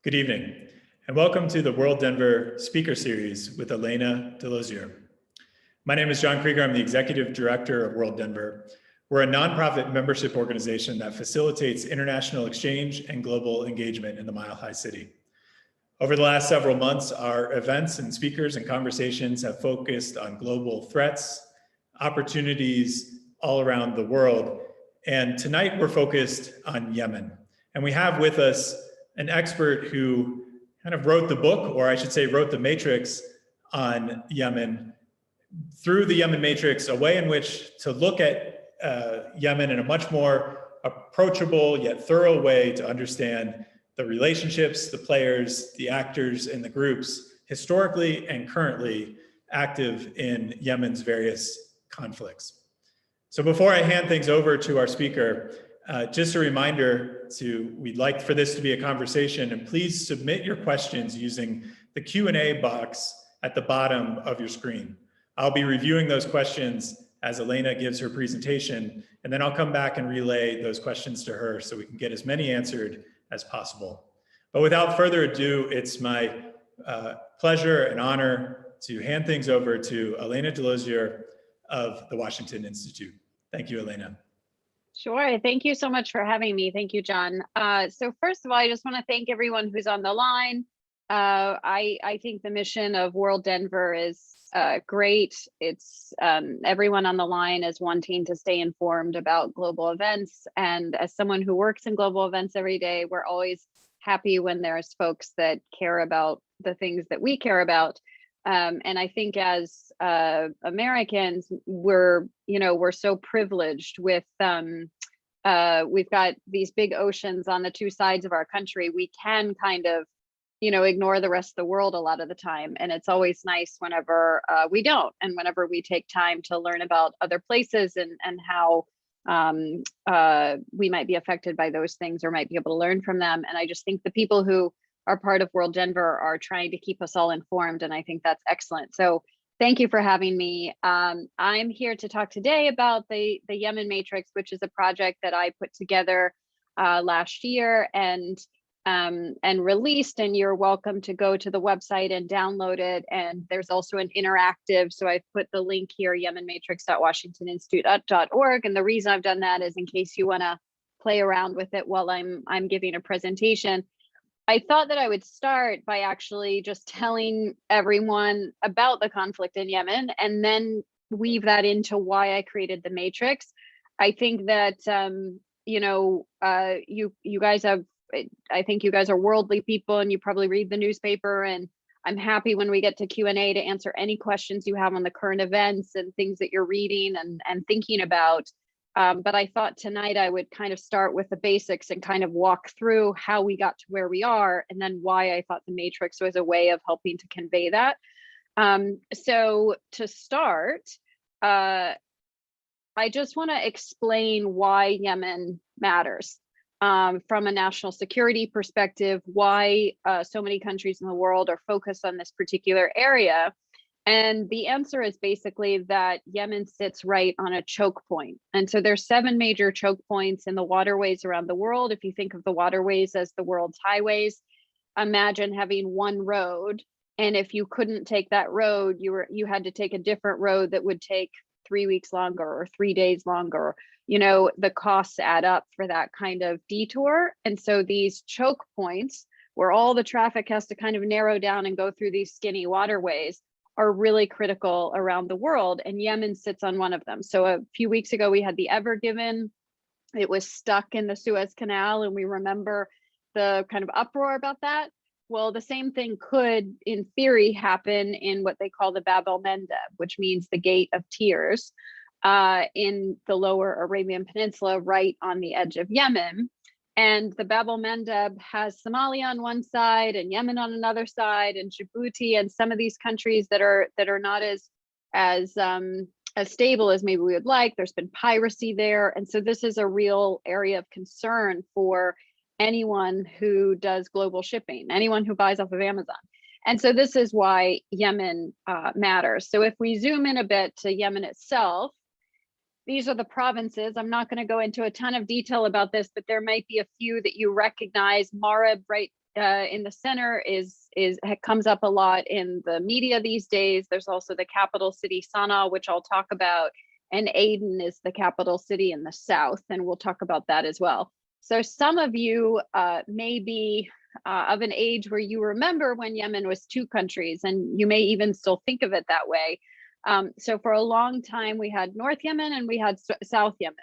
Good evening, and welcome to the World Denver Speaker Series with Elana DeLozier. My name is John Krieger. I'm the Executive Director of World Denver. We're a nonprofit membership organization that facilitates international exchange and global engagement in the Mile High City. Over the last several months, our events and speakers and conversations have focused on global threats, opportunities all around the world. And tonight we're focused on Yemen. And we have with us an expert who kind of wrote the book, or I should say wrote the matrix on Yemen. Through the Yemen Matrix, a way in which to look at Yemen in a much more approachable yet thorough way to understand the relationships, the players, the actors, and the groups historically and currently active in Yemen's various conflicts. So before I hand things over to our speaker, just a reminder we'd like for this to be a conversation, and please submit your questions using the Q&A box at the bottom of your screen. I'll be reviewing those questions as Elana gives her presentation, and then I'll come back and relay those questions to her so we can get as many answered as possible. But without further ado, it's my pleasure and honor to hand things over to Elana DeLozier of the Washington Institute. Thank you, Elana. Sure. Thank you so much for having me. Thank you, John. So first of all, I just want to thank everyone who's on the line. I think the mission of World Denver is great. It's everyone on the line is wanting to stay informed about global events. And as someone who works in global events every day, we're always happy when there's folks that care about the things that we care about. And I think as Americans, we're so privileged with, we've got these big oceans on the two sides of our country. We can kind of, ignore the rest of the world a lot of the time. And it's always nice whenever we don't, and whenever we take time to learn about other places and how we might be affected by those things or might be able to learn from them. And I just think the people who are part of World Denver are trying to keep us all informed, and I think that's excellent. So thank you for having me. I'm here to talk today about the Yemen Matrix, which is a project that I put together last year and released, and you're welcome to go to the website and download it. And there's also an interactive, so I've put the link here, yemenmatrix.washingtoninstitute.org. And the reason I've done that is in case you want to play around with it while I'm giving a presentation. I thought that I would start by actually just telling everyone about the conflict in Yemen and then weave that into why I created the Matrix. I think that, you guys have, I think you guys are worldly people and you probably read the newspaper, and I'm happy when we get to Q&A to answer any questions you have on the current events and things that you're reading and thinking about. But I thought tonight I would kind of start with the basics and kind of walk through how we got to where we are, and then why I thought the Matrix was a way of helping to convey that. So to start, I just want to explain why Yemen matters from a national security perspective, why so many countries in the world are focused on this particular area. And the answer is basically that Yemen sits right on a choke point. And so there's 7 major choke points in the waterways around the world. If you think of the waterways as the world's highways, imagine having one road. And if you couldn't take that road, you had to take a different road that would take 3 weeks longer or 3 days longer. The costs add up for that kind of detour. And so these choke points where all the traffic has to kind of narrow down and go through these skinny waterways are really critical around the world, and Yemen sits on one of them. So a few weeks ago, we had the Ever Given. It was stuck in the Suez Canal, and we remember the kind of uproar about that. Well, the same thing could, in theory, happen in what they call the Bab el-Mandeb, which means the Gate of Tears, in the lower Arabian Peninsula, right on the edge of Yemen. And the Bab el-Mandeb has Somalia on one side and Yemen on another side, and Djibouti and some of these countries that are not as stable as maybe we would like. There's been piracy there, and so this is a real area of concern for anyone who does global shipping, anyone who buys off of Amazon. And so this is why Yemen matters. So if we zoom in a bit to Yemen itself, These are the provinces. I'm not going to go into a ton of detail about this, but there might be a few that you recognize. Marib, right in the center comes up a lot in the media these days. There's also the capital city, Sana'a, which I'll talk about, and Aden is the capital city in the south, and we'll talk about that as well. So some of you may be of an age where you remember when Yemen was two countries, and you may even still think of it that way. So for a long time, we had North Yemen and we had South Yemen.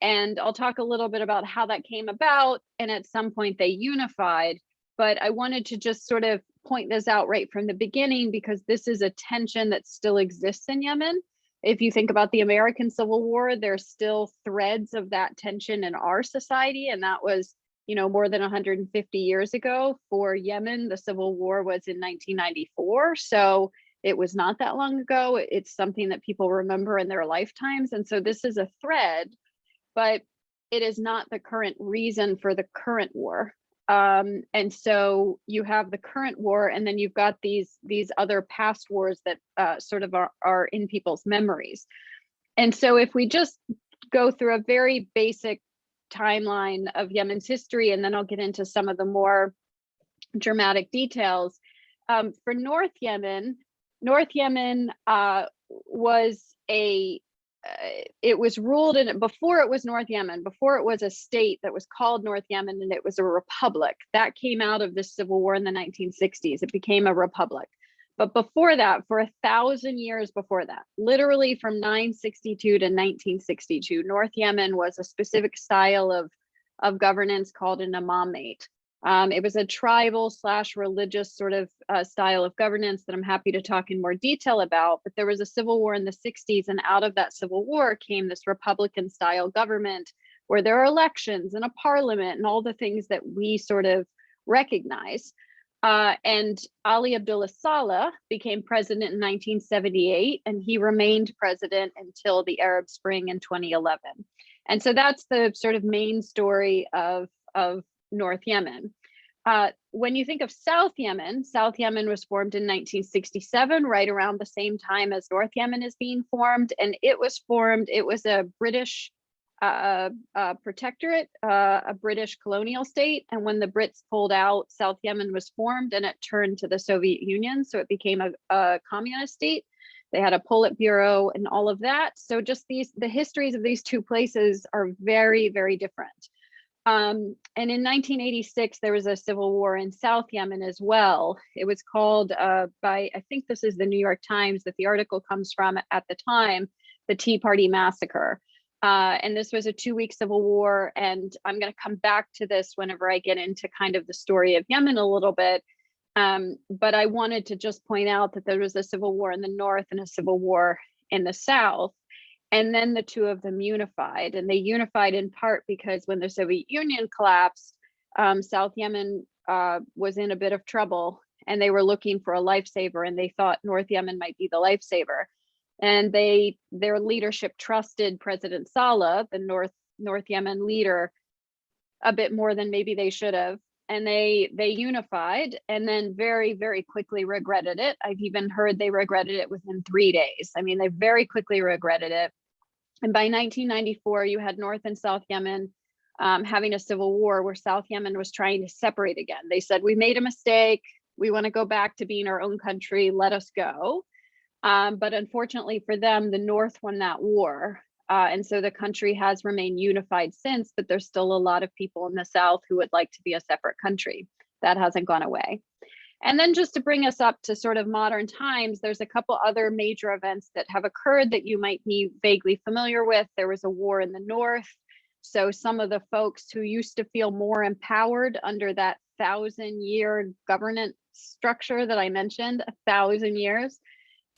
And I'll talk a little bit about how that came about, and at some point they unified. But I wanted to just sort of point this out right from the beginning, because this is a tension that still exists in Yemen. If you think about the American Civil War, there's still threads of that tension in our society, and that was, you know, more than 150 years ago. For Yemen, the Civil War was in 1994, so it was not that long ago. It's something that people remember in their lifetimes, and so this is a thread, but it is not the current reason for the current war. And so you have the current war, and then you've got these other past wars that sort of are in people's memories. And so if we just go through a very basic timeline of Yemen's history, and then I'll get into some of the more dramatic details. For North Yemen was it was ruled in, before it was North Yemen, before it was a state that was called North Yemen, and it was a republic. That came out of the civil war in the 1960s. It became a republic. But before that, for 1,000 years before that, literally from 962 to 1962, North Yemen was a specific style of governance called an imamate. It was a tribal / religious sort of style of governance that I'm happy to talk in more detail about. But there was a civil war in the 60s, and out of that civil war came this Republican style government where there are elections and a parliament and all the things that we sort of recognize. And Ali Abdullah Saleh became president in 1978, and he remained president until the Arab Spring in 2011. And so that's the sort of main story of North Yemen. When you think of South Yemen was formed in 1967, right around the same time as North Yemen is being formed. And it was a British protectorate, a British colonial state. And when the Brits pulled out, South Yemen was formed, and it turned to the Soviet Union. So it became a communist state. They had a Politburo and all of that. So just the histories of these two places are very, very different. And in 1986, there was a civil war in South Yemen as well. It was called by, I think this is the New York Times that the article comes from at the time, the Tea Party Massacre. And this was a 2-week civil war. And I'm going to come back to this whenever I get into kind of the story of Yemen a little bit. But I wanted to just point out that there was a civil war in the north and a civil war in the south. And then the two of them unified, and they unified in part because when the Soviet Union collapsed, South Yemen was in a bit of trouble, and they were looking for a lifesaver, and they thought North Yemen might be the lifesaver. And their leadership trusted President Saleh, the North Yemen leader, a bit more than maybe they should have. And they unified, and then very, very quickly regretted it. I've even heard they regretted it within 3 days. I mean, they very quickly regretted it. And by 1994, you had North and South Yemen having a civil war where South Yemen was trying to separate again. They said, we made a mistake. We want to go back to being our own country. Let us go. But unfortunately for them, the North won that war. And so the country has remained unified since, but there's still a lot of people in the South who would like to be a separate country. That hasn't gone away. And then just to bring us up to sort of modern times, there's a couple other major events that have occurred that you might be vaguely familiar with. There was a war in the North. So some of the folks who used to feel more empowered under that 1,000-year governance structure that I mentioned, 1,000 years,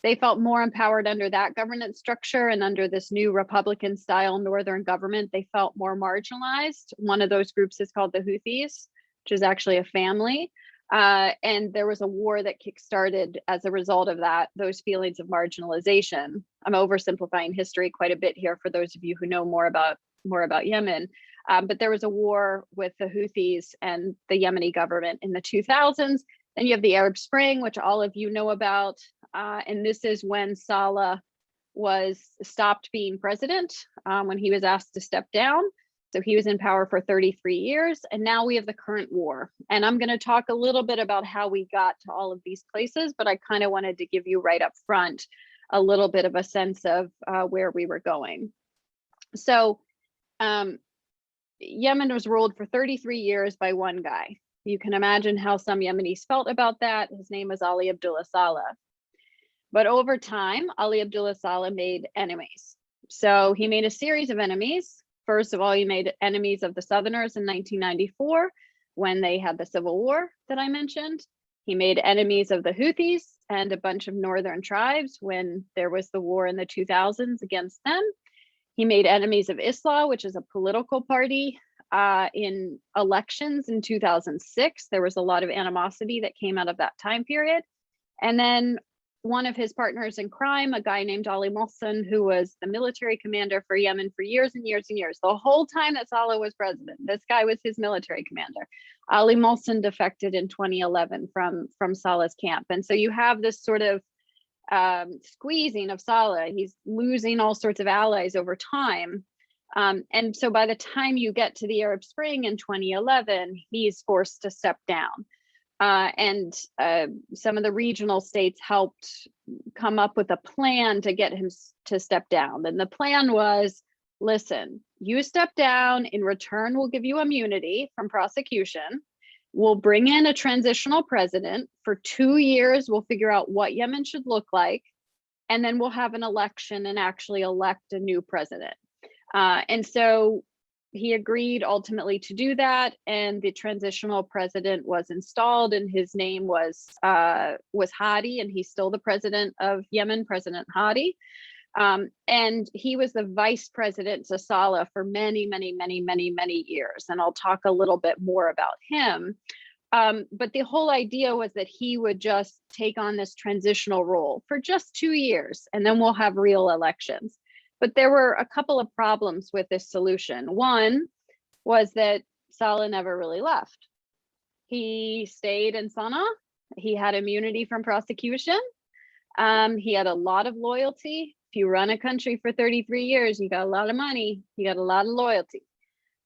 they felt more empowered under that governance structure, and under this new Republican style Northern government, they felt more marginalized. One of those groups is called the Houthis, which is actually a family. And there was a war that kickstarted as a result of that, those feelings of marginalization. I'm oversimplifying history quite a bit here for those of you who know more about Yemen. But there was a war with the Houthis and the Yemeni government in the 2000s. Then you have the Arab Spring, which all of you know about. And this is when Saleh was stopped being president, when he was asked to step down. So he was in power for 33 years, and now we have the current war. And I'm going to talk a little bit about how we got to all of these places, but I kind of wanted to give you right up front a little bit of a sense of where we were going. So Yemen was ruled for 33 years by one guy. You can imagine how some Yemenis felt about that. His name was Ali Abdullah Saleh. But over time, Ali Abdullah Saleh made enemies. So he made a series of enemies. First of all, he made enemies of the Southerners in 1994 when they had the civil war that I mentioned. He made enemies of the Houthis and a bunch of northern tribes when there was the war in the 2000s against them. He made enemies of Islam, which is a political party. In elections in 2006, there was a lot of animosity that came out of that time period. And then one of his partners in crime, a guy named Ali Mohsen, who was the military commander for Yemen for years and years and years. The whole time that Saleh was president, this guy was his military commander. Ali Mohsen defected in 2011 from Saleh's camp. And so you have this sort of squeezing of Saleh. He's losing all sorts of allies over time. And so by the time you get to the Arab Spring in 2011, he's forced to step down. And some of the regional states helped come up with a plan to get him to step down. And the plan was, listen, you step down, in return, we'll give you immunity from prosecution. We'll bring in a transitional president. For 2 years, we'll figure out what Yemen should look like. And then we'll have an election and actually elect a new president. And so he agreed ultimately to do that, and the transitional president was installed, and his name was Hadi, and he's still the president of Yemen, President Hadi. And he was the vice president to Saleh for many, many, many, many, many years, and I'll talk a little bit more about him. But the whole idea was that he would just take on this transitional role for just 2 years, and then we'll have real elections. But there were a couple of problems with this solution. One was that Saleh never really left. He stayed in Sana'a. He had immunity from prosecution. He had a lot of loyalty. If you run a country for 33 years, you got a lot of money, you got a lot of loyalty.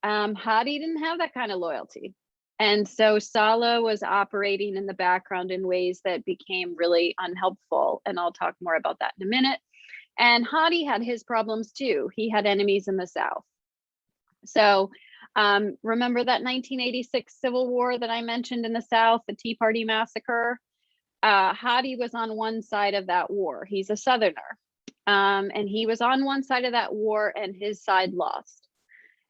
Hadi didn't have that kind of loyalty. And so Saleh was operating in the background in ways that became really unhelpful. And I'll talk more about that in a minute. And Hadi had his problems too. He had enemies in the South. So remember that 1986 civil war that I mentioned in the South, the Tea Party massacre? Hadi was on one side of that war. He's a Southerner. And he was on one side of that war, and his side lost.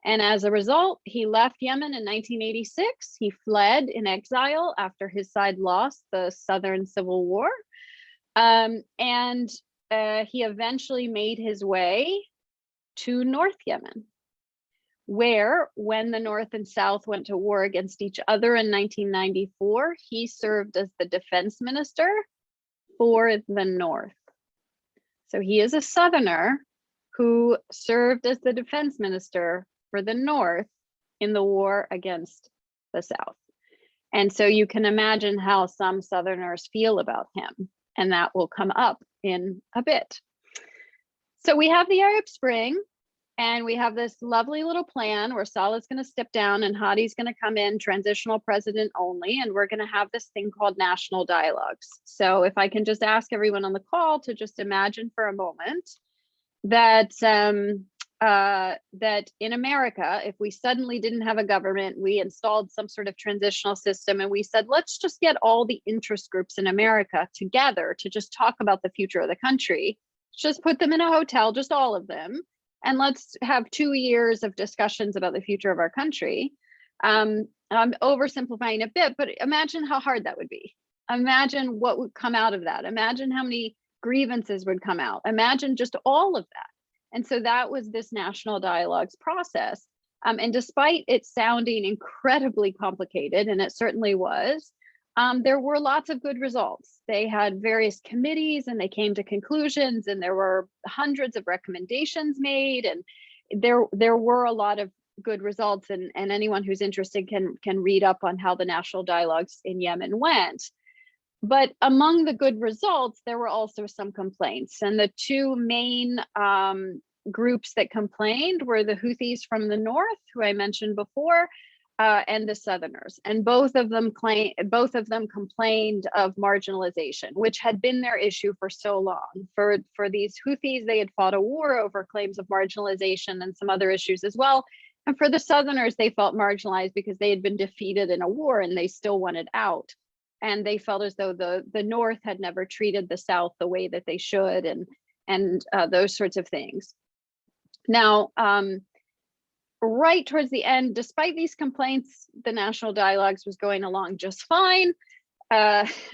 And as a result, he left Yemen in 1986. He fled in exile after his side lost the Southern Civil War. He eventually made his way to North Yemen, where, when the North and South went to war against each other in 1994, he served as the defense minister for the North. So he is a Southerner who served as the defense minister for the North in the war against the South. And so you can imagine how some Southerners feel about him, and that will come up in a bit. So we have the Arab Spring, and we have this lovely little plan where Saleh's going to step down and Hadi's going to come in, transitional president only, and we're going to have this thing called national dialogues. So if I can just ask everyone on the call to just imagine for a moment that that in America, if we suddenly didn't have a government, we installed some sort of transitional system, and we said, let's just get all the interest groups in America together to just talk about the future of the country. Just put them in a hotel, just all of them, and let's have 2 years of discussions about the future of our country. I'm oversimplifying a bit, but imagine how hard that would be. Imagine what would come out of that. Imagine how many grievances would come out. Imagine just all of that. And so that was this national dialogues process. And despite it sounding incredibly complicated, and it certainly was, there were lots of good results. They had various committees and they came to conclusions, and there were hundreds of recommendations made, and there were a lot of good results, and anyone who's interested can read up on how the national dialogues in Yemen went. But among the good results, there were also some complaints, and the two main groups that complained were the Houthis from the north, who I mentioned before, and the Southerners, and both of them complained of marginalization, which had been their issue for so long. For these Houthis, they had fought a war over claims of marginalization and some other issues as well. And for the Southerners, they felt marginalized because they had been defeated in a war and they still wanted out. And they felt as though the North had never treated the South the way that they should, and those sorts of things. Now, right towards the end, despite these complaints, the national dialogues was going along just fine.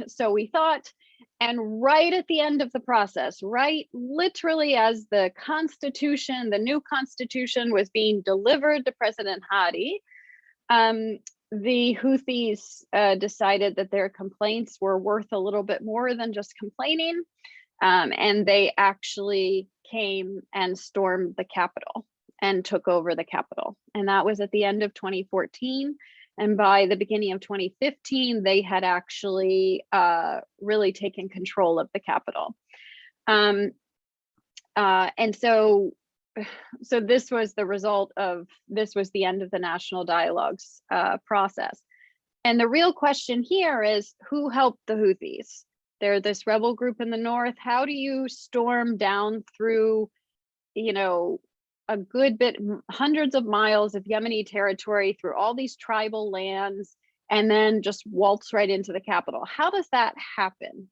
So we thought, and right at the end of the process, right, literally as the constitution, the new constitution was being delivered to President Hadi, the Houthis decided that their complaints were worth a little bit more than just complaining. And they actually came and stormed the capital and took over the capital. And that was at the end of 2014. And by the beginning of 2015, they had actually really taken control of the capital. And so this was the result of, this was the end of the national dialogues process. And the real question here is, who helped the Houthis? They're this rebel group in the north. How do you storm down through, you know, a good bit, hundreds of miles of Yemeni territory, through all these tribal lands, and then just waltz right into the capital? How does that happen?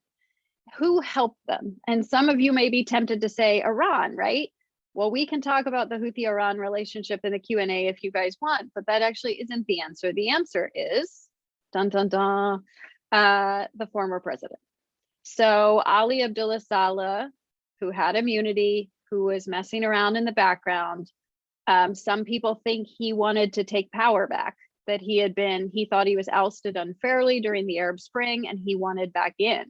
Who helped them? And some of you may be tempted to say Iran, right? Well, we can talk about the Houthi-Iran relationship in the Q&A if you guys want, but that actually isn't the answer. The answer is, dun dun dun, the former president. So Ali Abdullah Saleh, who had immunity, who was messing around in the background. Some people think he wanted to take power back, that he thought he was ousted unfairly during the Arab Spring and he wanted back in.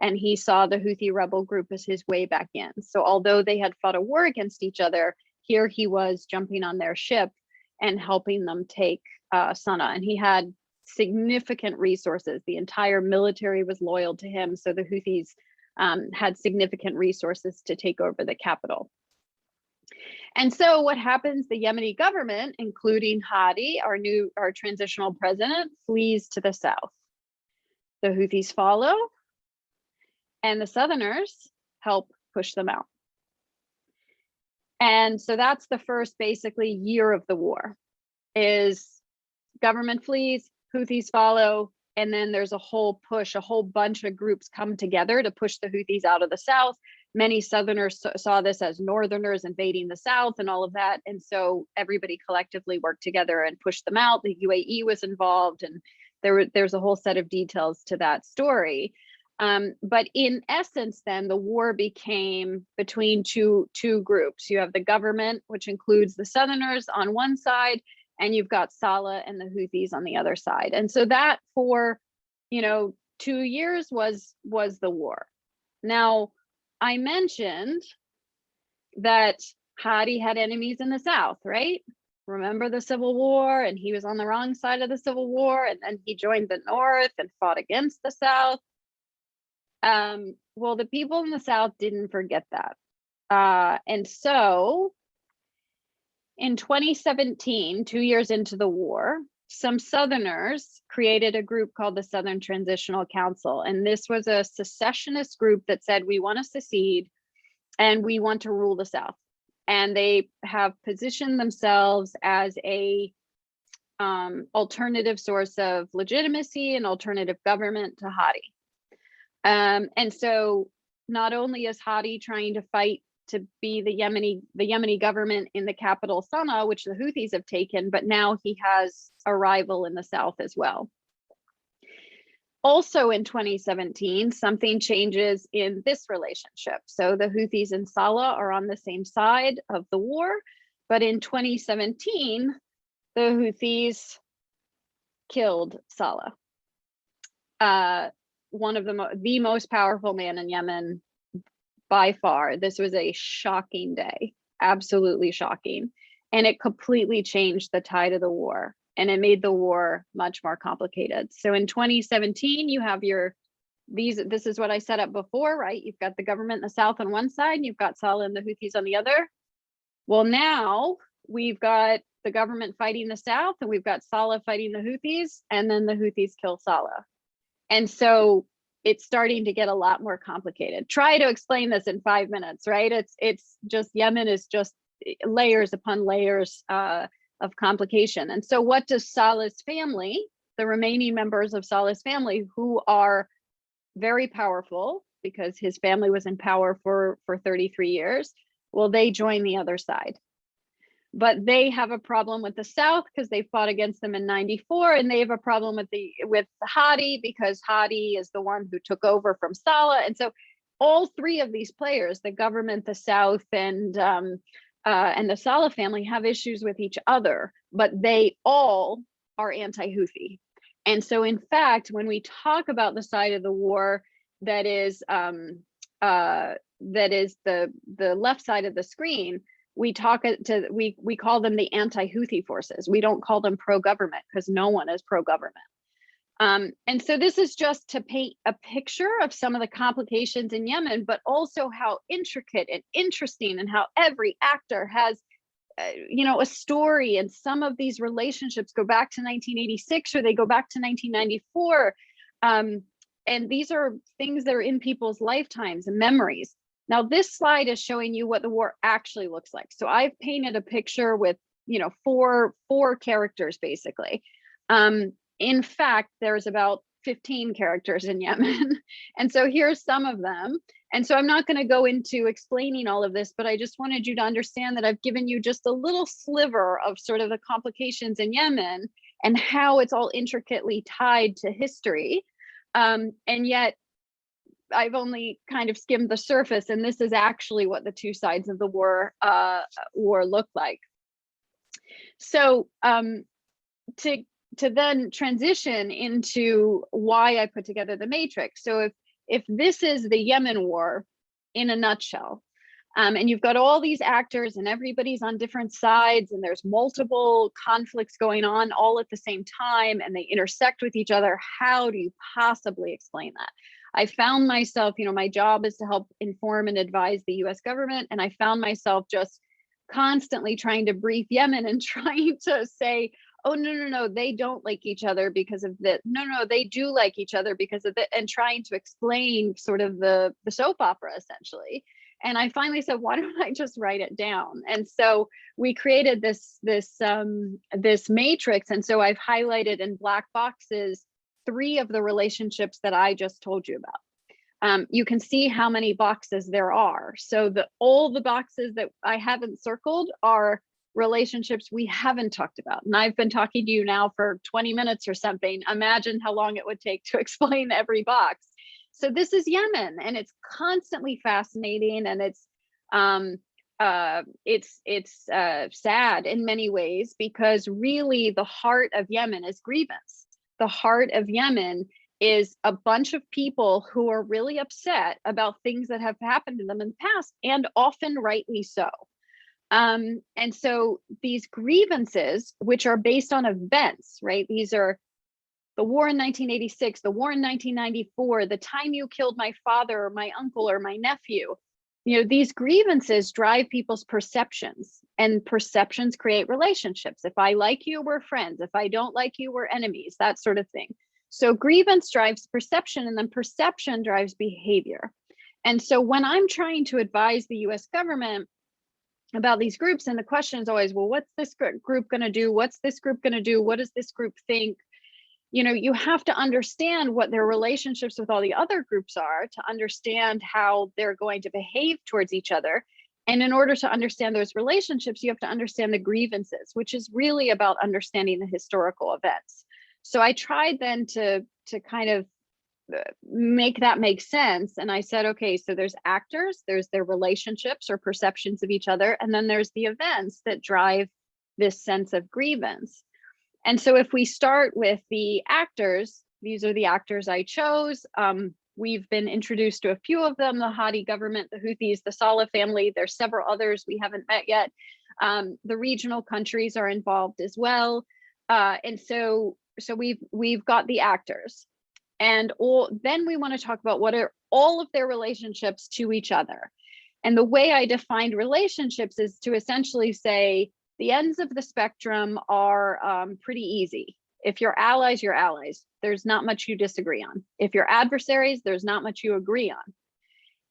And he saw the Houthi rebel group as his way back in. So although they had fought a war against each other, here he was jumping on their ship and helping them take Sana'a. And he had significant resources. The entire military was loyal to him. So the Houthis had significant resources to take over the capital. And so what happens, the Yemeni government, including Hadi, our transitional president, flees to the south. The Houthis follow, and the Southerners help push them out. And so that's the first basically year of the war, is government flees, Houthis follow, and then there's a whole push, a whole bunch of groups come together to push the Houthis out of the south. Many Southerners saw this as Northerners invading the south and all of that. And so everybody collectively worked together and pushed them out. The UAE was involved, and there's a whole set of details to that story. But in essence, then the war became between two groups. You have the government, which includes the Southerners on one side, and you've got Saleh and the Houthis on the other side. And so that for, 2 years was the war. Now, I mentioned that Hadi had enemies in the south, right? Remember the Civil War, and he was on the wrong side of the Civil War, and then he joined the north and fought against the south. Well, the people in the south didn't forget that. And so in 2017, 2 years into the war, some Southerners created a group called the Southern Transitional Council. And this was a secessionist group that said, we want to secede and we want to rule the South. And they have positioned themselves as a alternative source of legitimacy and alternative government to Hadi. And so not only is Hadi trying to fight to be the Yemeni government in the capital Sana'a, which the Houthis have taken, but now he has a rival in the south as well. Also in 2017, something changes in this relationship. So the Houthis and Saleh are on the same side of the war, but in 2017, the Houthis killed Saleh. One of the most powerful man in Yemen by far. This was a shocking day, absolutely shocking. And it completely changed the tide of the war, and it made the war much more complicated. So in 2017, you have this is what I set up before, right? You've got the government in the south on one side, and you've got Saleh and the Houthis on the other. Well, now we've got the government fighting the South, and we've got Saleh fighting the Houthis, and then the Houthis kill Saleh. And so it's starting to get a lot more complicated. Try to explain this in 5 minutes, right? It's just, Yemen is just layers upon layers of complication. And so what does Saleh's family, the remaining members of Saleh's family, who are very powerful because his family was in power for 33 years, well, they join the other side. But they have a problem with the South because they fought against them in '94, and they have a problem with Hadi because Hadi is the one who took over from Saleh. And so all three of these players, the government, the South, and the Saleh family, have issues with each other, but they all are anti-Houthi. And so, in fact, when we talk about the side of the war that is the left side of the screen, we call them the anti-Houthi forces. We don't call them pro-government because no one is pro-government. And so this is just to paint a picture of some of the complications in Yemen, but also how intricate and interesting, and how every actor has a story. And some of these relationships go back to 1986, or they go back to 1994. And these are things that are in people's lifetimes and memories. Now, this slide is showing you what the war actually looks like. So I've painted a picture with, four characters, basically. In fact, there's about 15 characters in Yemen. And so here's some of them. And so I'm not going to go into explaining all of this, but I just wanted you to understand that I've given you just a little sliver of sort of the complications in Yemen and how it's all intricately tied to history. And yet I've only kind of skimmed the surface, and this is actually what the two sides of the war look like. So to then transition into why I put together the Matrix. So if this is the Yemen war in a nutshell, and you've got all these actors and everybody's on different sides, and there's multiple conflicts going on all at the same time, and they intersect with each other, how do you possibly explain that? I found myself, my job is to help inform and advise the US government. And I found myself just constantly trying to brief Yemen and trying to say, oh, no, they don't like each other because of this. No, they do like each other because of that. And trying to explain sort of the soap opera, essentially. And I finally said, why don't I just write it down? And so we created this matrix. And so I've highlighted in black boxes 3 of the relationships that I just told you about. You can see how many boxes there are. So all the boxes that I haven't circled are relationships we haven't talked about. And I've been talking to you now for 20 minutes or something. Imagine how long it would take to explain every box. So this is Yemen, and it's constantly fascinating, and it's sad in many ways, because really the heart of Yemen is grievance. The heart of Yemen is a bunch of people who are really upset about things that have happened to them in the past, and often rightly so. And so these grievances, which are based on events, right? These are the war in 1986, the war in 1994, the time you killed my father or my uncle or my nephew. These grievances drive people's perceptions, and perceptions create relationships. If I like you, we're friends. If I don't like you, we're enemies, that sort of thing. So grievance drives perception, and then perception drives behavior. And so when I'm trying to advise the US government about these groups, and the question is always, well, what's this group going to do? What's this group going to do? What does this group think? You have to understand what their relationships with all the other groups are to understand how they're going to behave towards each other. And in order to understand those relationships, you have to understand the grievances, which is really about understanding the historical events. So I tried then to kind of make that make sense. And I said, okay, so there's actors, there's their relationships or perceptions of each other, and then there's the events that drive this sense of grievance. And so if we start with the actors, these are the actors I chose. We've been introduced to a few of them: the Hadi government, the Houthis, the Saleh family. There's several others we haven't met yet. The regional countries are involved as well. And so we've got the actors. And then we want to talk about what are all of their relationships to each other. And the way I defined relationships is to essentially say the ends of the spectrum are pretty easy. If you're allies, you're allies. There's not much you disagree on. If you're adversaries, there's not much you agree on.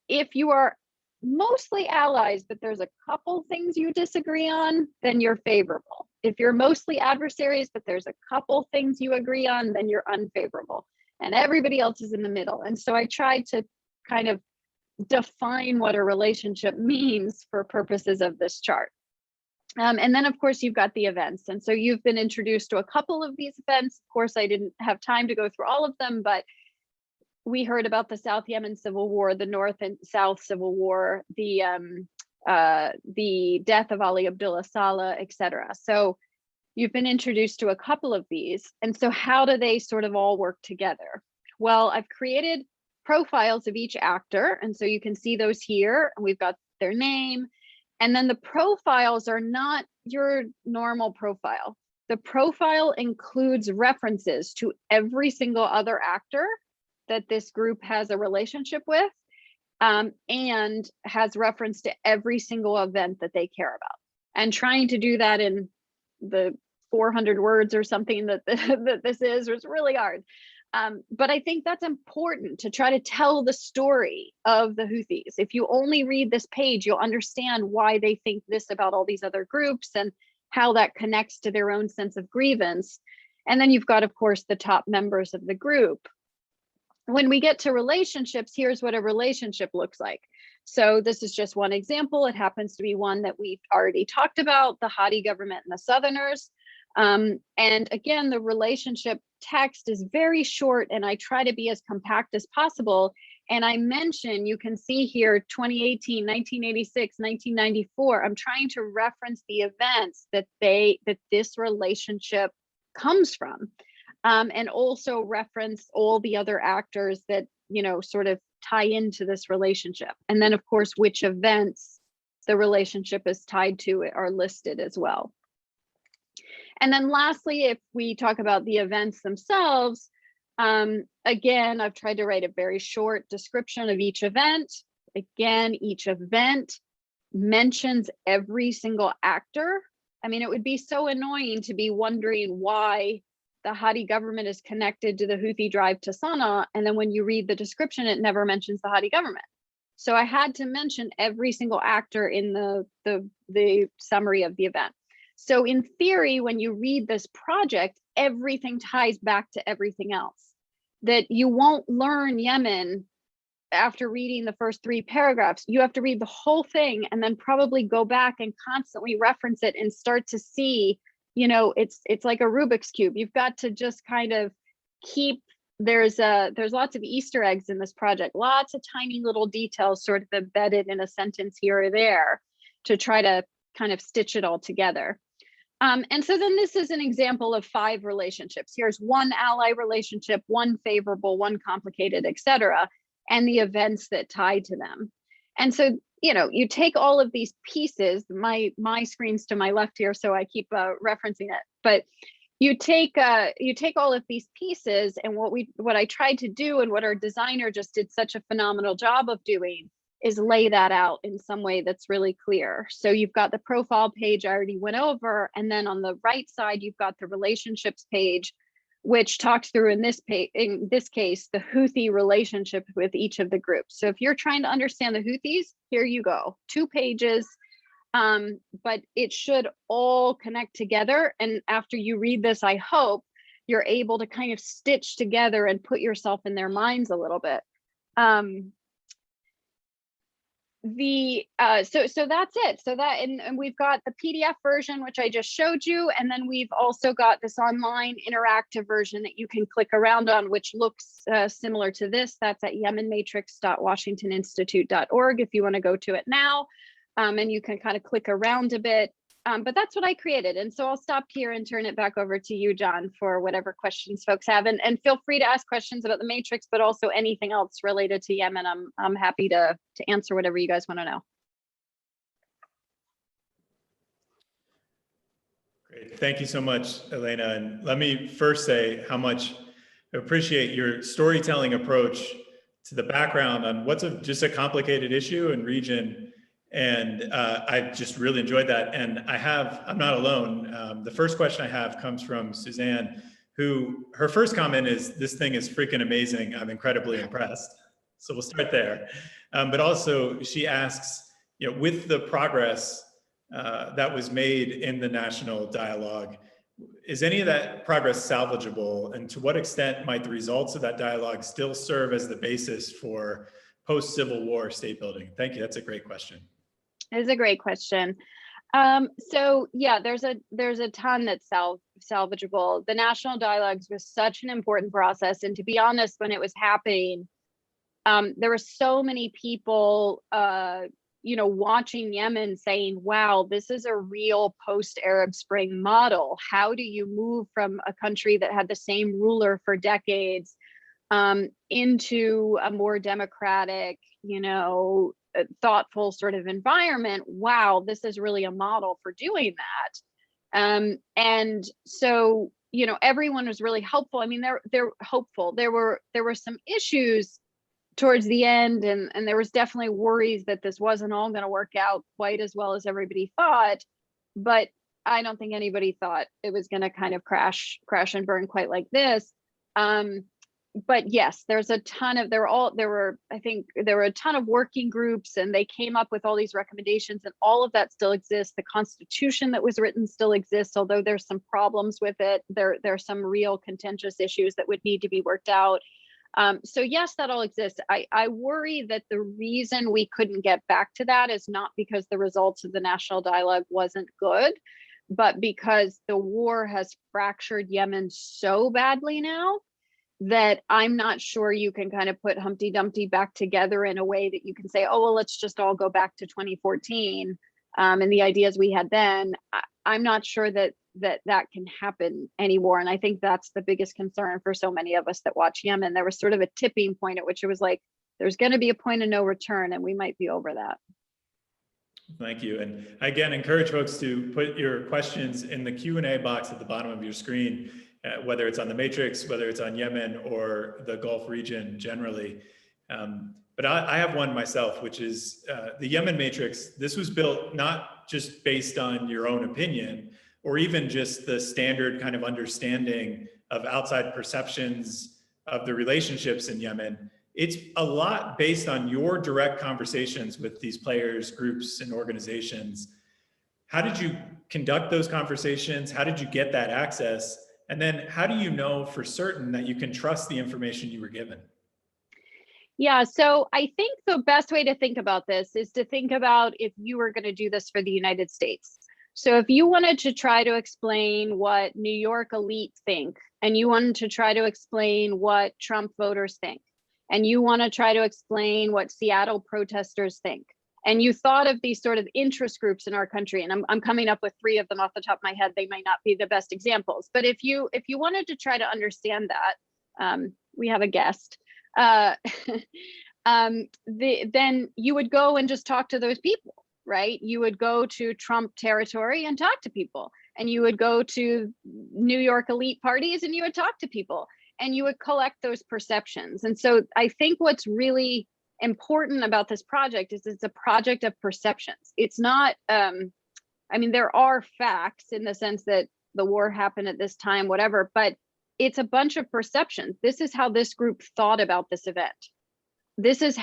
If you are mostly allies, but there's a couple things you disagree on, then you're favorable. If you're mostly adversaries, but there's a couple things you agree on, then you're unfavorable. And everybody else is in the middle. And so I tried to kind of define what a relationship means for purposes of this chart. And then of course you've got the events. And so you've been introduced to a couple of these events. Of course, I didn't have time to go through all of them, but we heard about the South Yemen Civil War, the North and South Civil War, the death of Ali Abdullah Saleh, etc. So you've been introduced to a couple of these. And so how do they sort of all work together? Well, I've created profiles of each actor. And so you can see those here. And we've got their name. And then the profiles are not your normal profile. The profile includes references to every single other actor that this group has a relationship with, and has reference to every single event that they care about. And trying to do that in the 400 words or something that this is really hard. But I think that's important to try to tell the story of the Houthis. If you only read this page, you'll understand why they think this about all these other groups and how that connects to their own sense of grievance. And then you've got, of course, the top members of the group. When we get to relationships, here's what a relationship looks like. So this is just one example. It happens to be one that we've already talked about, the Hadi government and the Southerners. And again, the relationship text is very short, and I try to be as compact as possible. And I mention, you can see here, 2018, 1986, 1994. I'm trying to reference the events that this relationship comes from, and also reference all the other actors that, you know, sort of tie into this relationship. And then, of course, which events the relationship is tied to are listed as well. And then lastly, if we talk about the events themselves, again, I've tried to write a very short description of each event. Again, each event mentions every single actor. I mean, it would be so annoying to be wondering why the Hadi government is connected to the Houthi drive to Sana'a, and then when you read the description, it never mentions the Hadi government. So I had to mention every single actor in the summary of the event. So in theory, when you read this project, everything ties back to everything else. That you won't learn Yemen after reading the first 3 paragraphs. You have to read the whole thing and then probably go back and constantly reference it and start to see, you know, it's like a Rubik's Cube. You've got to just kind of keep, there's lots of Easter eggs in this project, lots of tiny little details sort of embedded in a sentence here or there to try to kind of stitch it all together. And so then this is an example of 5 relationships. Here's one ally relationship, one favorable, one complicated, etc., and the events that tie to them. And so, you know, you take all of these pieces, my screen's to my left here, so I keep referencing it, but you take all of these pieces, and what I tried to do, and what our designer just did such a phenomenal job of doing, is lay that out in some way that's really clear. So you've got the profile page I already went over, and then on the right side, you've got the relationships page, which talks through in this case, the Houthi relationship with each of the groups. So if you're trying to understand the Houthis, here you go, 2 pages, but it should all connect together. And after you read this, I hope you're able to kind of stitch together and put yourself in their minds a little bit. So that's it. So that, and we've got the PDF version, which I just showed you, and then we've also got this online interactive version that you can click around on, which looks similar to this. That's at yemenmatrix.washingtoninstitute.org if you want to go to it now, and you can kind of click around a bit. But that's what I created. And so I'll stop here and turn it back over to you, John, for whatever questions folks have. And feel free to ask questions about the Matrix, but also anything else related to Yemen. I'm happy to answer whatever you guys want to know. Great. Thank you so much, Elana. And let me first say how much I appreciate your storytelling approach to the background on what's just a complicated issue and region And I just really enjoyed that. And I'm not alone. The first question I have comes from Suzanne, who her first comment is, "This thing is freaking amazing. I'm incredibly impressed." So we'll start there. But also she asks, with the progress that was made in the national dialogue, is any of that progress salvageable? And to what extent might the results of that dialogue still serve as the basis for post-Civil War state building? Thank you. That's a great question. It is a great question. So yeah, there's a ton that's salvageable. The national dialogues was such an important process. And to be honest, when it was happening, there were so many people, watching Yemen saying, wow, this is a real post-Arab Spring model. How do you move from a country that had the same ruler for decades into a more democratic, thoughtful sort of environment? Wow, this is really a model for doing that. And so, everyone was really helpful. I mean, they're hopeful. There were some issues towards the end, and there was definitely worries that this wasn't all going to work out quite as well as everybody thought. But I don't think anybody thought it was going to kind of crash and burn quite like this. But yes, there were a ton of working groups, and they came up with all these recommendations, and all of that still exists. The Constitution that was written still exists, although there's some problems with it. There's some real contentious issues that would need to be worked out. So yes, that all exists. I worry that the reason we couldn't get back to that is not because the results of the national dialogue wasn't good, but because the war has fractured Yemen so badly now that I'm not sure you can kind of put Humpty Dumpty back together in a way that you can say, oh, well, let's just all go back to 2014 and the ideas we had then. I'm not sure that can happen anymore. And I think that's the biggest concern for so many of us that watch Yemen. There was sort of a tipping point at which it was like, there's going to be a point of no return, and we might be over that. Thank you. And again, encourage folks to put your questions in the Q&A box at the bottom of your screen, whether it's on the Matrix, whether it's on Yemen or the Gulf region generally. But I have one myself, which is the Yemen Matrix. This was built not just based on your own opinion, or even just the standard kind of understanding of outside perceptions of the relationships in Yemen. It's a lot based on your direct conversations with these players, groups, and organizations. How did you conduct those conversations? How did you get that access? And then how do you know for certain that you can trust the information you were given? Yeah, so I think the best way to think about this is to think about if you were going to do this for the United States. So if you wanted to try to explain what New York elite think, and you wanted to try to explain what Trump voters think, and you want to try to explain what Seattle protesters think, and you thought of these sort of interest groups in our country, and I'm coming up with 3 of them off the top of my head. They might not be the best examples, but if you wanted to try to understand that, we have a guest. Then you would go and just talk to those people, right? You would go to Trump territory and talk to people, and you would go to New York elite parties and you would talk to people, and you would collect those perceptions. And so I think what's really important about this project is it's a project of perceptions. It's not, there are facts in the sense that the war happened at this time, whatever, but it's a bunch of perceptions. This is how this group thought about this event. This is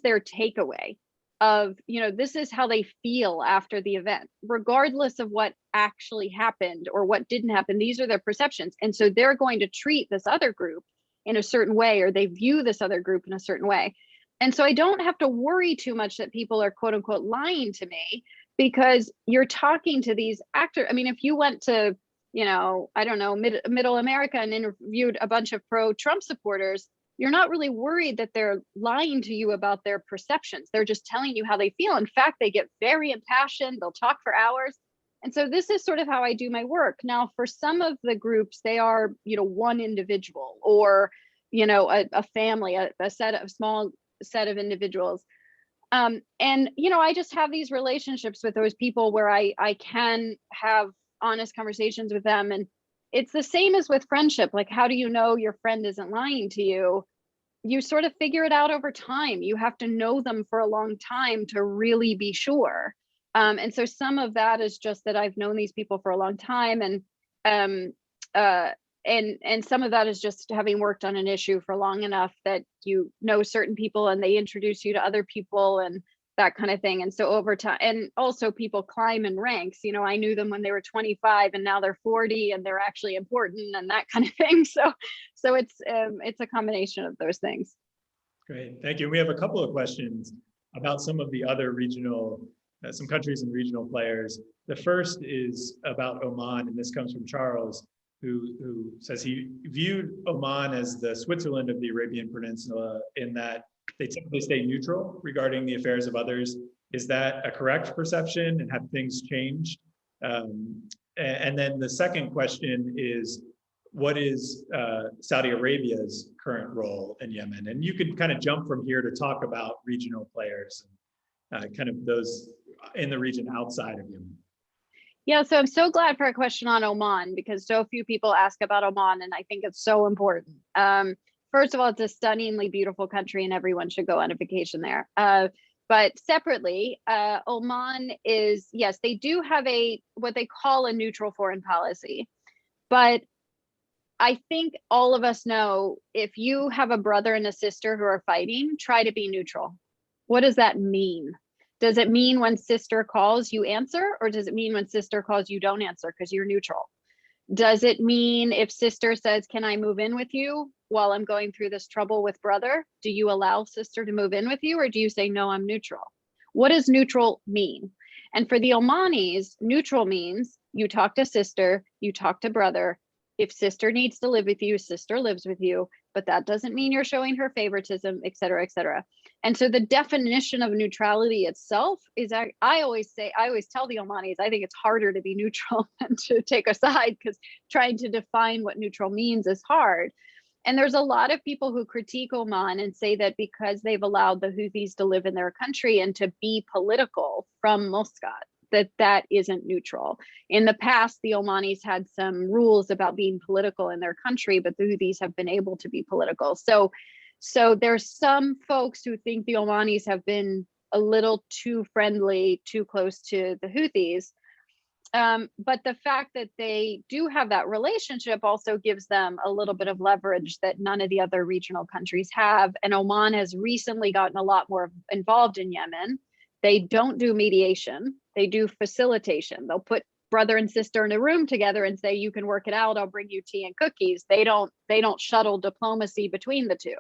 their takeaway of, this is how they feel after the event, regardless of what actually happened or what didn't happen. These are their perceptions. And so they're going to treat this other group in a certain way, or they view this other group in a certain way. And so I don't have to worry too much that people are quote unquote lying to me, because you're talking to these actors. I mean, if you went to, I don't know, middle America and interviewed a bunch of pro-Trump supporters, you're not really worried that they're lying to you about their perceptions. They're just telling you how they feel. In fact, they get very impassioned. They'll talk for hours. And so this is sort of how I do my work. Now, for some of the groups, they are, one individual or, a family, a small set of individuals. And, I just have these relationships with those people where I can have honest conversations with them. And it's the same as with friendship. Like, how do you know your friend isn't lying to you? you sort of figure it out over time. You have to know them for a long time to really be sure. And so some of that is just that I've known these people for a long time, um, uh, and some of that is just having worked on an issue for long enough that you know certain people and they introduce you to other people and that kind of thing. And so over time, and also people climb in ranks. You know, I knew them when they were 25 and now they're 40 and they're actually important and that kind of thing. So it's a combination of those things. Great, thank you. We have a couple of questions about some of the other regional, some countries and regional players. The first is about Oman, and this comes from Charles, who says he viewed Oman as the Switzerland of the Arabian Peninsula in that they typically stay neutral regarding the affairs of others. Is that a correct perception, and have things changed? And then the second question is, what is Saudi Arabia's current role in Yemen? And you could kind of jump from here to talk about regional players, and kind of those in the region outside of Yemen. Yeah, so I'm so glad for a question on Oman because so few people ask about Oman, and I think it's so important. First of all, it's a stunningly beautiful country and everyone should go on a vacation there. But separately, Oman is, yes, they do have what they call a neutral foreign policy. But I think all of us know if you have a brother and a sister who are fighting, try to be neutral. What does that mean? Does it mean when sister calls you answer, or does it mean when sister calls you don't answer because you're neutral? Does it mean if sister says, can I move in with you while I'm going through this trouble with brother? Do you allow sister to move in with you, or do you say, no, I'm neutral? What does neutral mean? And for the Omanis, neutral means you talk to sister, you talk to brother. If sister needs to live with you, sister lives with you, but that doesn't mean you're showing her favoritism, et cetera, et cetera. And so the definition of neutrality itself is, I always tell the Omanis, I think it's harder to be neutral than to take a side, because trying to define what neutral means is hard. And there's a lot of people who critique Oman and say that because they've allowed the Houthis to live in their country and to be political from Muscat, that isn't neutral. In the past, the Omanis had some rules about being political in their country, but the Houthis have been able to be political. So there's some folks who think the Omanis have been a little too friendly, too close to the Houthis. But the fact that they do have that relationship also gives them a little bit of leverage that none of the other regional countries have. And Oman has recently gotten a lot more involved in Yemen. They don't do mediation, they do facilitation. They'll put brother and sister in a room together and say, you can work it out, I'll bring you tea and cookies. They don't shuttle diplomacy between the two.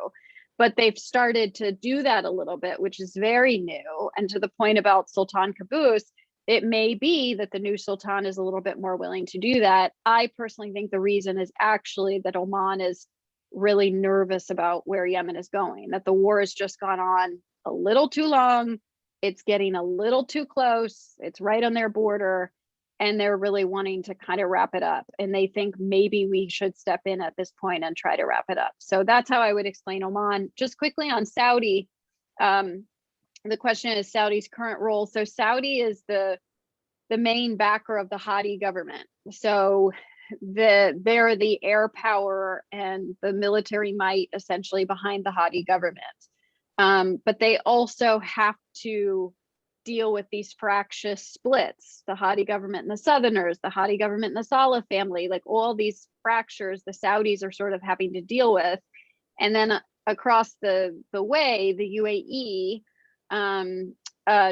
But they've started to do that a little bit, which is very new. And to the point about Sultan Qaboos, it may be that the new Sultan is a little bit more willing to do that. I personally think the reason is actually that Oman is really nervous about where Yemen is going, that the war has just gone on a little too long. It's getting a little too close. It's right on their border, and they're really wanting to kind of wrap it up. And they think maybe we should step in at this point and try to wrap it up. So that's how I would explain Oman. Just quickly on Saudi, the question is Saudi's current role. So Saudi is the main backer of the Hadi government. So they're the air power and the military might essentially behind the Hadi government. But they also have to deal with these fractious splits, the Hadi government and the Southerners, the Hadi government and the Saleh family, like all these fractures the Saudis are sort of having to deal with. And then across the way, the UAE,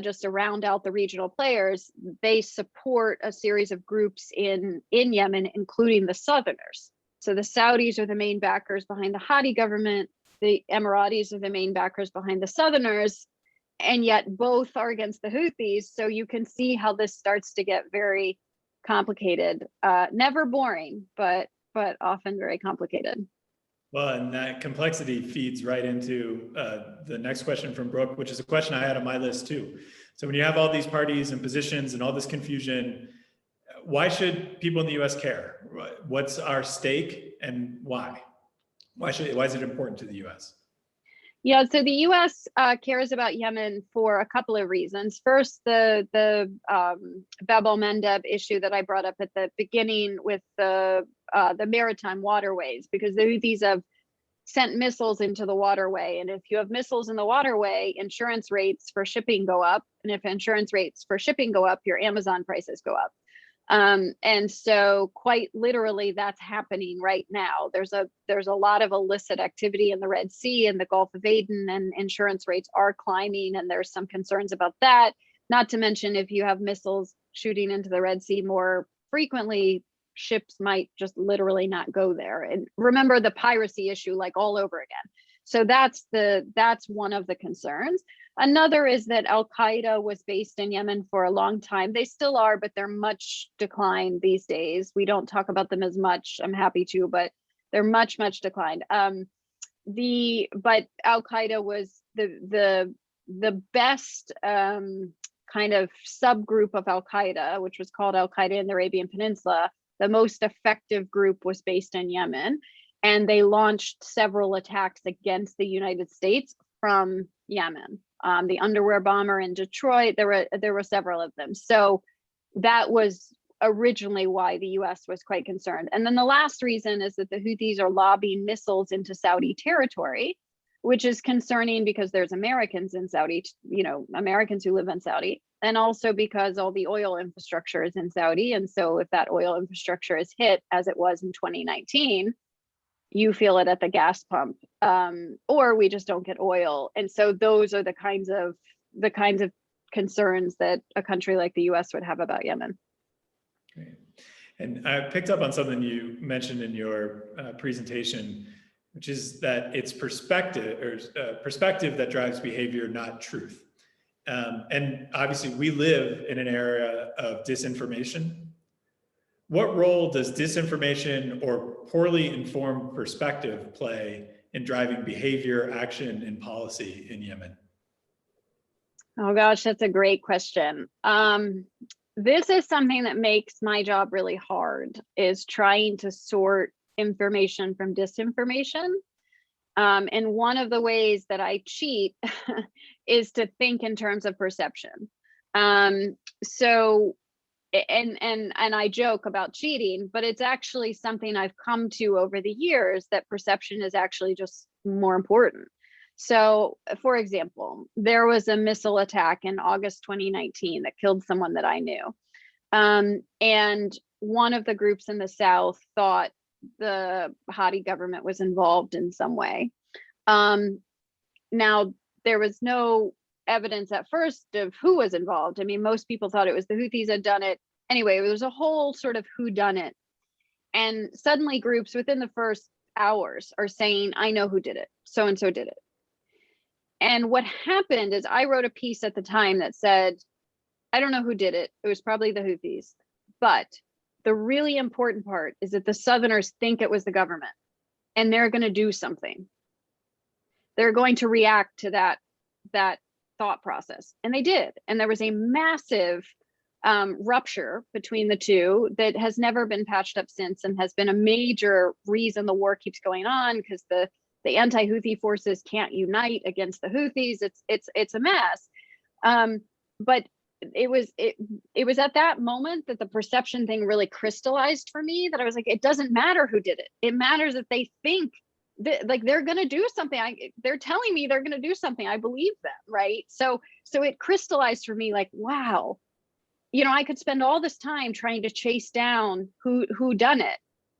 just to round out the regional players, they support a series of groups in Yemen, including the Southerners. So the Saudis are the main backers behind the Hadi government. The Emiratis are the main backers behind the Southerners, and yet both are against the Houthis. So you can see how this starts to get very complicated. Never boring, but often very complicated. Well, and that complexity feeds right into the next question from Brooke, which is a question I had on my list too. So when you have all these parties and positions and all this confusion, why should people in the US care? What's our stake and why? Why is it important to the US? Yeah, so the US cares about Yemen for a couple of reasons. First, the Bab el-Mandeb issue that I brought up at the beginning with the maritime waterways, because the Houthis have sent missiles into the waterway. And if you have missiles in the waterway, insurance rates for shipping go up. And if insurance rates for shipping go up, your Amazon prices go up. And so quite literally that's happening right now. There's a lot of illicit activity in the Red Sea and the Gulf of Aden, and insurance rates are climbing, and there's some concerns about that. Not to mention, if you have missiles shooting into the Red Sea more frequently, ships might just literally not go there. And remember the piracy issue, like all over again. So that's one of the concerns. Another is that Al-Qaeda was based in Yemen for a long time. They still are, but they're much declined these days. We don't talk about them as much. I'm happy to, but they're much declined. But Al-Qaeda was the best kind of subgroup of Al-Qaeda, which was called Al-Qaeda in the Arabian Peninsula. The most effective group was based in Yemen, and they launched several attacks against the United States from Yemen. The underwear bomber in Detroit, there were several of them. So that was originally why the US was quite concerned. And then the last reason is that the Houthis are lobbing missiles into Saudi territory, which is concerning because there's Americans in Saudi, Americans who live in Saudi, and also because all the oil infrastructure is in Saudi. And so if that oil infrastructure is hit, as it was in 2019, you feel it at the gas pump, or we just don't get oil. And so those are the kinds of concerns that a country like the US would have about Yemen. Great. And I picked up on something you mentioned in your presentation, which is that it's perspective that drives behavior, not truth. And obviously we live in an era of disinformation. What role does disinformation or poorly informed perspective play in driving behavior, action, and policy in Yemen? Oh gosh, that's a great question. This is something that makes my job really hard, is trying to sort information from disinformation. And one of the ways that I cheat is to think in terms of perception. And I joke about cheating, but it's actually something I've come to over the years, that perception is actually just more important. So, for example, there was a missile attack in August 2019 that killed someone that I knew. And one of the groups in the South thought the Hadi government was involved in some way. Now, there was no evidence at first of who was involved. I mean, most people thought it was the Houthis had done it. Anyway, there was a whole sort of who done it. And suddenly groups within the first hours are saying, I know who did it. So-and-so did it. And what happened is I wrote a piece at the time that said, I don't know who did it. It was probably the Houthis. But the really important part is that the Southerners think it was the government, and they're going to do something. They're going to react to that thought process. And they did. And there was a massive rupture between the two that has never been patched up since, and has been a major reason the war keeps going on, because the anti-Houthi forces can't unite against the Houthis. It's a mess. But it was at that moment that the perception thing really crystallized for me, that I was like, it doesn't matter who did it. It matters that they think like they're going to do something. They're telling me they're going to do something. I believe them, right? So it crystallized for me, like, wow, I could spend all this time trying to chase down who done it.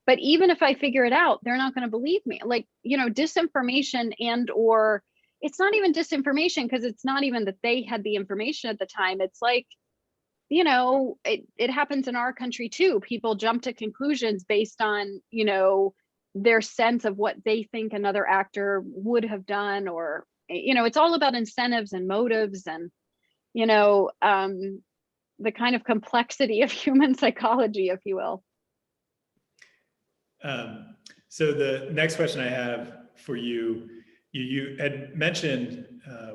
But even if I figure it out, they're not going to believe me. Like, disinformation or it's not even disinformation, because it's not even that they had the information at the time. It's like, it happens in our country too. People jump to conclusions based on, their sense of what they think another actor would have done, or, it's all about incentives and motives and, the kind of complexity of human psychology, if you will. So the next question I have for you, you had mentioned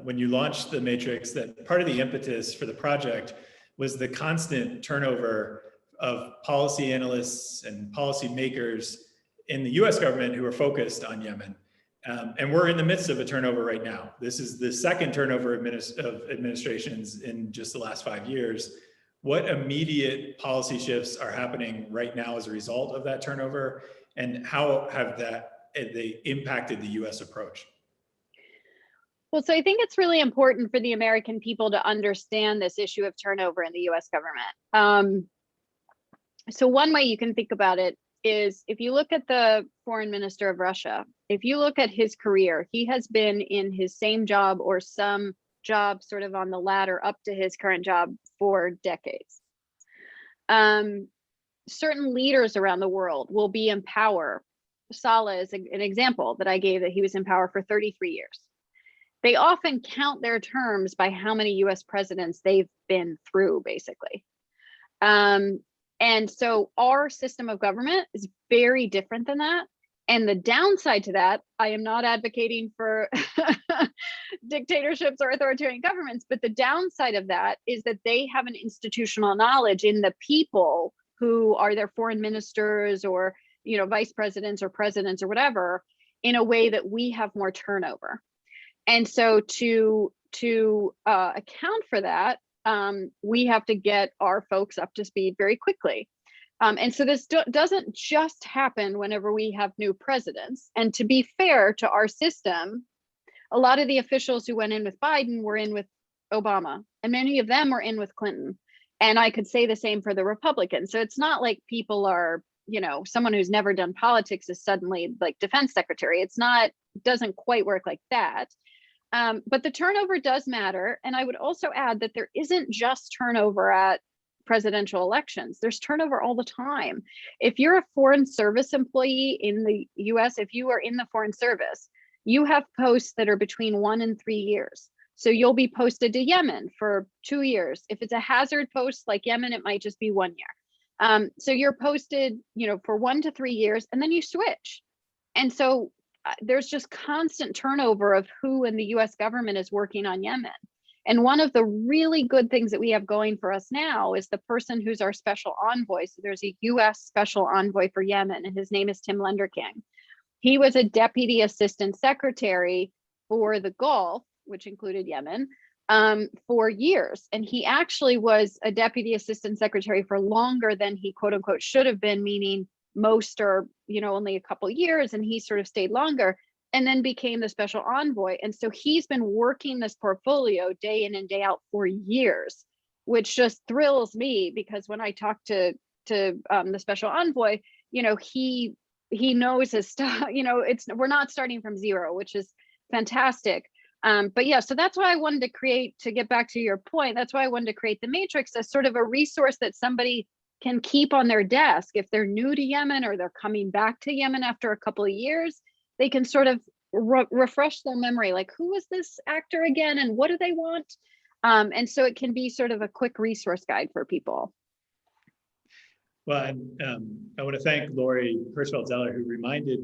when you launched the Matrix that part of the impetus for the project was the constant turnover of policy analysts and policy makers in the US government who are focused on Yemen. And we're in the midst of a turnover right now. This is the second turnover of administrations in just the last 5 years. What immediate policy shifts are happening right now as a result of that turnover? And how have they impacted the US approach? Well, so I think it's really important for the American people to understand this issue of turnover in the US government. So one way you can think about it is if you look at the foreign minister of Russia, if you look at his career, he has been in his same job or some job sort of on the ladder up to his current job for decades. Certain leaders around the world will be in power. Saleh is an example that I gave, that he was in power for 33 years. They often count their terms by how many US presidents they've been through, basically. And so our system of government is very different than that. And the downside to that, I am not advocating for dictatorships or authoritarian governments, but the downside of that is that they have an institutional knowledge in the people who are their foreign ministers or, you know, vice presidents or presidents or whatever, in a way that we have more turnover. And so to account for that, we have to get our folks up to speed very quickly. And so this doesn't just happen whenever we have new presidents. And to be fair to our system, a lot of the officials who went in with Biden were in with Obama, and many of them were in with Clinton. And I could say the same for the Republicans. So it's not like people are, you know, someone who's never done politics is suddenly like defense secretary. It's not, doesn't quite work like that. But the turnover does matter. And I would also add that there isn't just turnover at presidential elections. There's turnover all the time. If you're a foreign service employee in the US, if you are in the foreign service, you have posts that are between 1 and 3 years. So you'll be posted to Yemen for 2 years. If it's a hazard post like Yemen, it might just be 1 year. So you're posted, you know, for 1 to 3 years, and then you switch. And so there's just constant turnover of who in the US government is working on Yemen. And one of the really good things that we have going for us now is the person who's our special envoy. So there's a US special envoy for Yemen, and his name is Tim Lenderking. He was a deputy assistant secretary for the Gulf, which included Yemen, for years. And he actually was a deputy assistant secretary for longer than he quote unquote should have been, meaning most are, you know, only a couple of years, and he sort of stayed longer and then became the special envoy. And so he's been working this portfolio day in and day out for years, which just thrills me, because when I talk to the special envoy, you know, he knows his stuff. You know, we're not starting from zero, which is fantastic. But yeah, so that's why I wanted to create, to get back to your point, that's why I wanted to create the Matrix as sort of a resource that somebody can keep on their desk. If they're new to Yemen or they're coming back to Yemen after a couple of years, they can sort of refresh their memory, like, who is this actor again and what do they want? And so it can be sort of a quick resource guide for people. Well, and I want to thank Lori Hirschfeld-Zeller, who reminded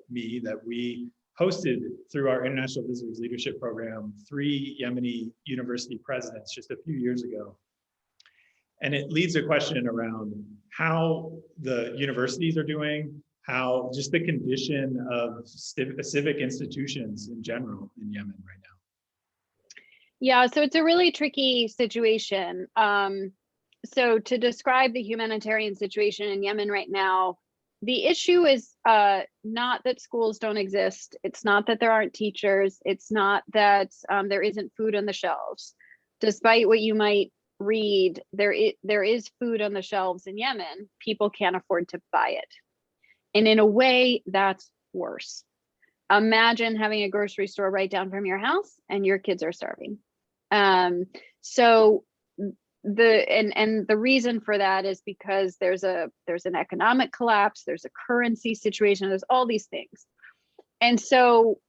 me that we hosted, through our International Visitors Leadership Program, 3 Yemeni university presidents just a few years ago. And it leads a question around how the universities are doing, how just the condition of civic institutions in general in Yemen right now. Yeah, so it's a really tricky situation. So to describe the humanitarian situation in Yemen right now, the issue is not that schools don't exist. It's not that there aren't teachers. It's not that there isn't food on the shelves. Despite what you might read, there is food on the shelves in Yemen. People can't afford to buy it. And in a way, that's worse. Imagine having a grocery store right down from your house and your kids are starving. So the reason for that is because there's an economic collapse, there's a currency situation, there's all these things. And so,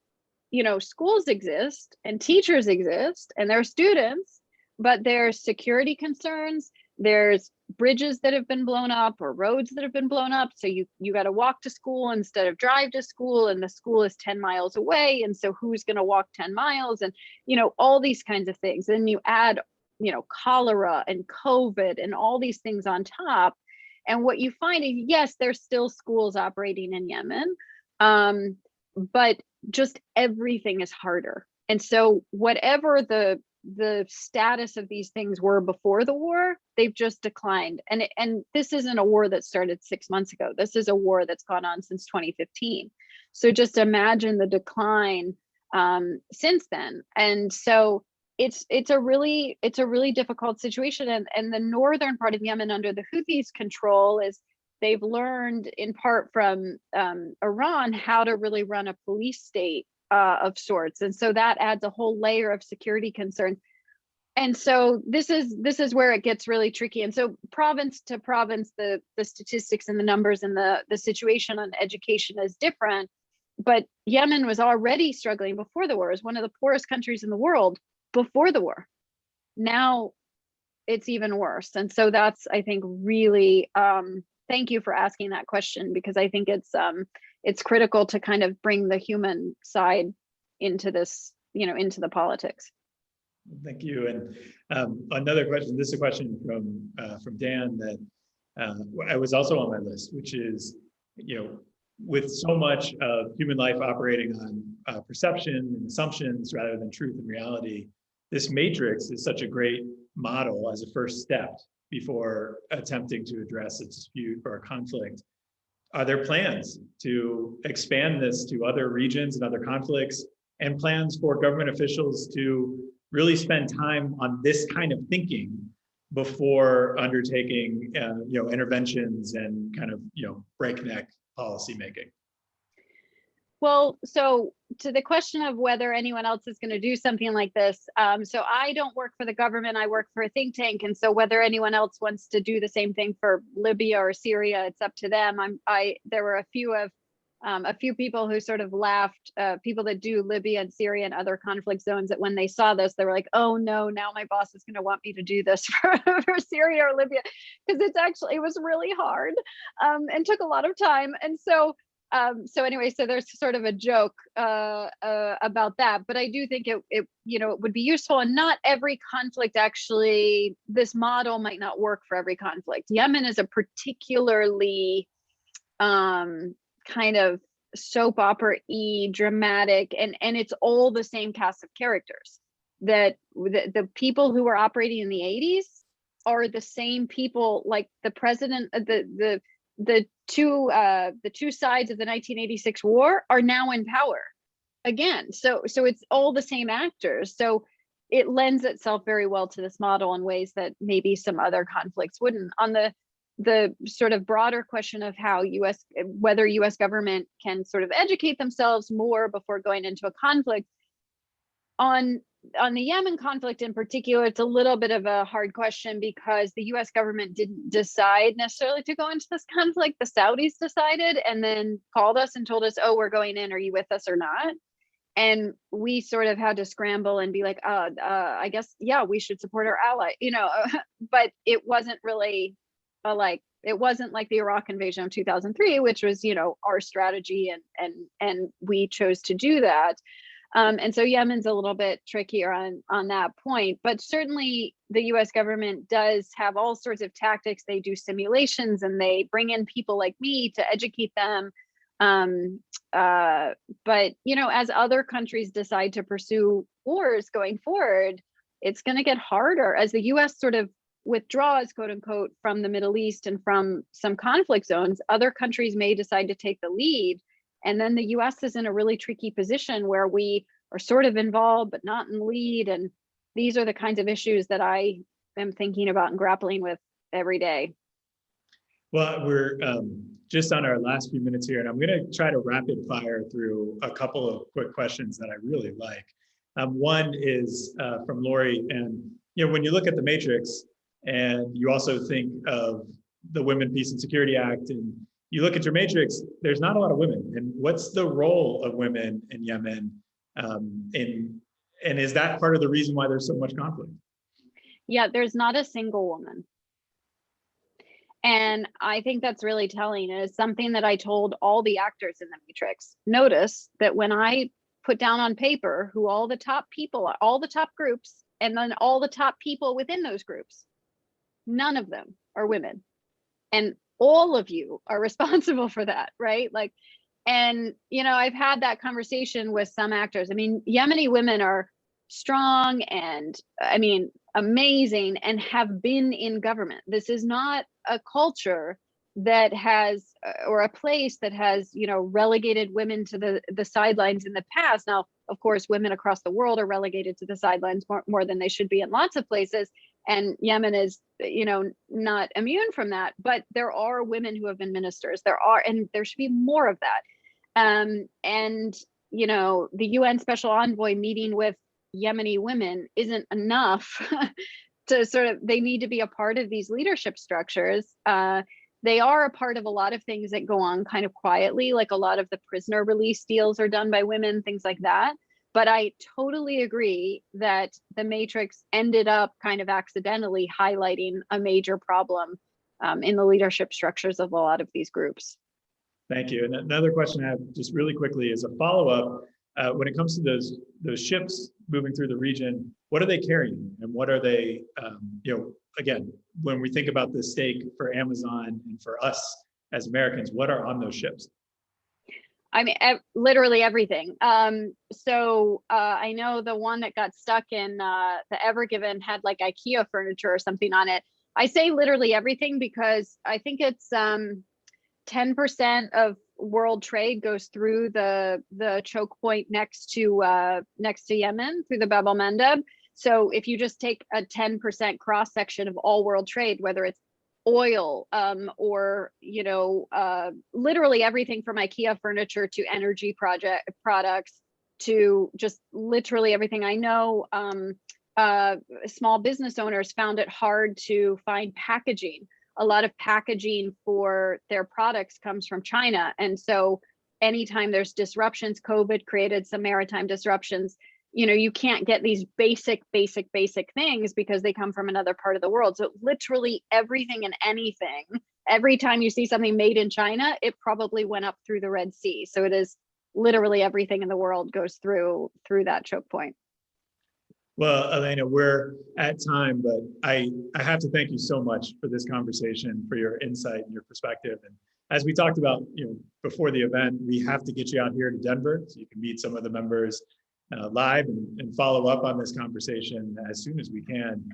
you know, schools exist and teachers exist and there are students, but there's security concerns, there's bridges that have been blown up or roads that have been blown up. So you got to walk to school instead of drive to school, and the school is 10 miles away. And so who's going to walk 10 miles? And, you know, all these kinds of things. And you add, you know, cholera and COVID and all these things on top. And what you find is, yes, there's still schools operating in Yemen, but just everything is harder. And so whatever the status of these things were before the war, they've just declined. And this isn't a war that started 6 months ago. This is a war that's gone on since 2015. So just imagine the decline since then. And so it's a really difficult situation. And the northern part of Yemen under the Houthis' control is they've learned in part from Iran how to really run a police state of sorts. And so that adds a whole layer of security concerns. And so this is where it gets really tricky. And so province to province, the statistics and the numbers and the situation on education is different. But Yemen was already struggling before the war. It was one of the poorest countries in the world before the war. Now it's even worse. And so that's, I think, really, thank you for asking that question, because I think it's critical to kind of bring the human side into this, into the politics. Thank you. And another question, this is a question from Dan that I was also on my list, which is, with so much of human life operating on perception and assumptions rather than truth and reality, this matrix is such a great model as a first step before attempting to address a dispute or a conflict. Are there plans to expand this to other regions and other conflicts, and plans for government officials to really spend time on this kind of thinking before undertaking interventions and kind of breakneck policy making? Well, so to the question of whether anyone else is going to do something like this, so I don't work for the government, I work for a think tank. And so whether anyone else wants to do the same thing for Libya or Syria, it's up to them. There were a few people who sort of laughed, people that do Libya and Syria and other conflict zones, that when they saw this, they were like, oh no, now my boss is going to want me to do this for Syria or Libya, because it was really hard and took a lot of time. And so anyway, so there's sort of a joke about that, but I do think it would be useful. And not every conflict, actually, this model might not work for every conflict. Yemen is a particularly kind of soap opera-y, dramatic, and it's all the same cast of characters. That the people who were operating in the 80s are the same people, like the president, the two sides of the 1986 war are now in power again. So it's all the same actors. So it lends itself very well to this model in ways that maybe some other conflicts wouldn't. On the sort of broader question of how whether US government can sort of educate themselves more before going into a conflict, on the Yemen conflict in particular, it's a little bit of a hard question, because the US government didn't decide necessarily to go into this conflict. The Saudis decided and then called us and told us, oh, we're going in, are you with us or not? And we sort of had to scramble and be like, I guess, yeah, we should support our ally, but it wasn't really it wasn't like the Iraq invasion of 2003, which was, our strategy, and we chose to do that. And so Yemen's a little bit trickier on that point, but certainly the US government does have all sorts of tactics. They do simulations and they bring in people like me to educate them. But, as other countries decide to pursue wars going forward, it's going to get harder as the US sort of withdraws, quote unquote, from the Middle East and from some conflict zones. Other countries may decide to take the lead. And then the US is in a really tricky position where we are sort of involved, but not in the lead. And these are the kinds of issues that I am thinking about and grappling with every day. Well, we're just on our last few minutes here, and I'm going to try to rapid fire through a couple of quick questions that I really like. One is from Lori, and when you look at the matrix, and you also think of the Women, Peace, and Security Act, and you look at your matrix, there's not a lot of women. And what's the role of women in Yemen? And is that part of the reason why there's so much conflict? Yeah, there's not a single woman. And I think that's really telling. It is something that I told all the actors in the matrix. Notice that when I put down on paper who all the top people are, all the top groups, and then all the top people within those groups, none of them are women. And all of you are responsible for that, right? And I've had that conversation with some actors. I mean, Yemeni women are strong and amazing, and have been in government. This is not a culture that has or a place that has, relegated women to the sidelines in the past. Now, of course, women across the world are relegated to the sidelines more than they should be in lots of places. And Yemen is, not immune from that. But there are women who have been ministers. And there should be more of that. And, the UN Special Envoy meeting with Yemeni women isn't enough to they need to be a part of these leadership structures. They are a part of a lot of things that go on kind of quietly, like a lot of the prisoner release deals are done by women, things like that. But I totally agree that the Matrix ended up kind of accidentally highlighting a major problem in the leadership structures of a lot of these groups. Thank you. And another question I have just really quickly is a follow-up. When it comes to those ships moving through the region, what are they carrying, and what are they? Again, when we think about the stake for Amazon and for us as Americans, what are on those ships? I mean, literally everything. So I know the one that got stuck in the Ever Given had like IKEA furniture or something on it. I say literally everything because I think it's 10% of world trade goes through the choke point next to Yemen through the Bab el-Mandeb. So if you just take a 10% cross section of all world trade, whether it's oil or literally everything from IKEA furniture to energy products to just literally everything. I know small business owners found it hard to find packaging. A lot of packaging for their products comes from China. And so anytime there's disruptions, COVID created some maritime disruptions, you can't get these basic things because they come from another part of the world. So literally everything and anything, every time you see something made in China, it probably went up through the Red Sea. So it is literally everything in the world goes through that choke point. Well, Elena, we're at time, but I have to thank you so much for this conversation, for your insight and your perspective. And as we talked about, before the event, we have to get you out here to Denver so you can meet some of the members live and follow up on this conversation as soon as we can.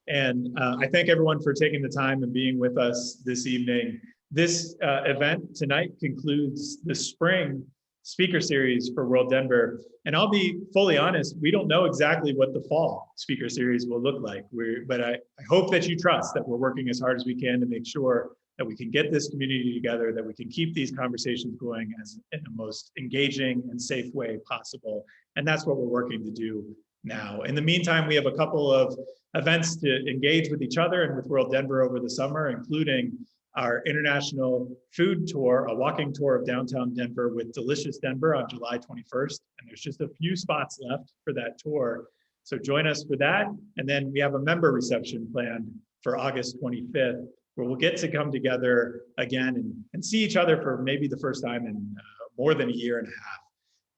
And I thank everyone for taking the time and being with us this evening. This event tonight concludes the spring speaker series for World Denver. And I'll be fully honest, we don't know exactly what the fall speaker series will look like. But I hope that you trust that we're working as hard as we can to make sure that we can get this community together, that we can keep these conversations going in the most engaging and safe way possible. And that's what we're working to do now. In the meantime, we have a couple of events to engage with each other and with World Denver over the summer, including our international food tour, a walking tour of downtown Denver with Delicious Denver on July 21st. And there's just a few spots left for that tour. So join us for that. And then we have a member reception planned for August 25th, where we'll get to come together again and see each other for maybe the first time in more than a year and a half.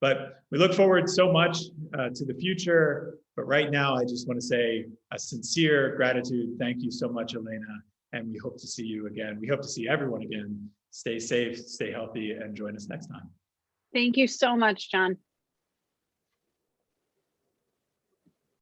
But we look forward so much to the future. But right now, I just want to say a sincere gratitude. Thank you so much, Elena. And we hope to see you again. We hope to see everyone again. Stay safe, stay healthy, and join us next time. Thank you so much, John.